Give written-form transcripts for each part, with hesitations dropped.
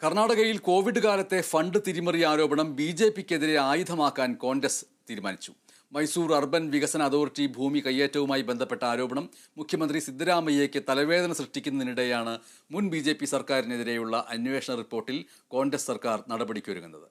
കർണാടകയിൽ കോവിഡ് കാലത്തെ ഫണ്ട് തിരിമറി ആരോപണം ബിജെപിക്കെതിരെ ആയുധമാക്കാൻ കോൺഗ്രസ് തീരുമാനിച്ചു. മൈസൂർ അർബൻ വികസന അതോറിറ്റി ഭൂമി കയ്യേറ്റവുമായി ബന്ധപ്പെട്ട ആരോപണം മുഖ്യമന്ത്രി സിദ്ധരാമയ്യയ്ക്ക് തലവേദന സൃഷ്ടിക്കുന്നതിനിടെയാണ് മുൻ ബിജെപി സർക്കാരിനെതിരെയുള്ള അന്വേഷണ റിപ്പോർട്ടിൽ കോൺഗ്രസ് സർക്കാർ നടപടിക്കൊരുങ്ങുന്നത്.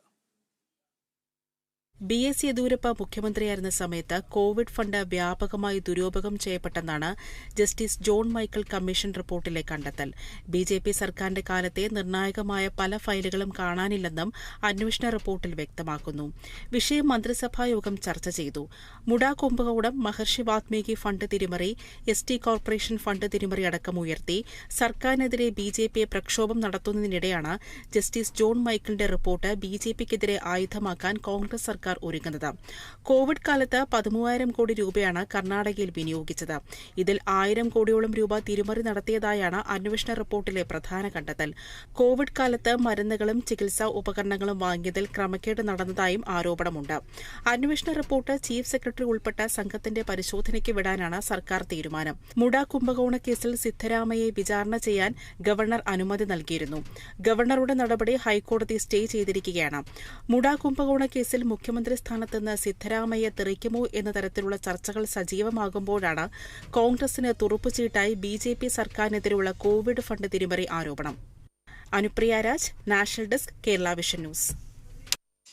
BS യെദ്യൂരപ്പ മുഖ്യമന്ത്രിയായിരുന്ന സമയത്ത് കോവിഡ് ഫണ്ട് വ്യാപകമായി ദുരുപയോഗം ചെയ്യപ്പെട്ടെന്നാണ് ജസ്റ്റിസ് ജോൺ മൈക്കിൾ കമ്മീഷൻ റിപ്പോർട്ടിലെ കണ്ടെത്തൽ. BJP സർക്കാരിന്റെ കാലത്തെ നിർണായകമായ പല ഫയലുകളും കാണാനില്ലെന്നും അന്വേഷണ റിപ്പോർട്ടിൽ വ്യക്തമാക്കുന്നു. വിഷയം മന്ത്രിസഭായോഗം ചർച്ച ചെയ്തു. മുഡ കുംഭകോണം, മഹർഷി വാത്മീകി ഫണ്ട് തിരിമറി, ST കോർപ്പറേഷൻ ഫണ്ട് തിരിമറി അടക്കം ഉയർത്തി സർക്കാരിനെതിരെ BJP പ്രക്ഷോഭം നടത്തുന്നതിനിടെയാണ് ജസ്റ്റിസ് ജോൺ മൈക്കിളിന്റെ റിപ്പോർട്ട് BJPക്കെതിരെ ആയുധമാക്കാൻ കോൺഗ്രസ് സർക്കാർ ഒരുങ്ങുന്നത്. കോവിഡ് കാലത്ത് 13,000 കോടി രൂപയാണ് കർണാടകയിൽ വിനിയോഗിച്ചത്. ഇതിൽ 1,000 കോടിയോളം രൂപ തിരിമറി നടത്തിയതായാണ് അന്വേഷണ റിപ്പോർട്ടിലെ പ്രധാന കണ്ടെത്തൽ. കോവിഡ് കാലത്ത് മരുന്നുകളും ചികിത്സാ ഉപകരണങ്ങളും വാങ്ങിയതിൽ ക്രമക്കേട് നടന്നതായും ആരോപണമുണ്ട്. അന്വേഷണ റിപ്പോർട്ട് ചീഫ് സെക്രട്ടറി ഉൾപ്പെട്ട സംഘത്തിന്റെ പരിശോധനയ്ക്ക് വിടാനാണ് സർക്കാർ തീരുമാനം. മുഡ കുംഭകോണ കേസിൽ സിദ്ധരാമയ്യയെ വിചാരണ ചെയ്യാൻ ഗവർണർ അനുമതി നൽകിയിരുന്നു. ഗവർണറുടെ നടപടി ഹൈക്കോടതി സ്റ്റേ ചെയ്തിരിക്കുകയാണ്. മുഡ കുംഭകോണ കേസിൽ മുഖ്യമന്ത്രി സ്ഥാനത്ത് നിന്ന് സിദ്ധരാമയ്യ തെറിക്കുമോ എന്ന തരത്തിലുള്ള ചർച്ചകൾ സജീവമാകുമ്പോഴാണ് കോൺഗ്രസിന് തുറുപ്പുചീട്ടായി BJP സർക്കാരിനെതിരെയുള്ള കോവിഡ് ഫണ്ട് തിരിമറി ആരോപണം. Anupriya Raj, national desk, Kerala vision news.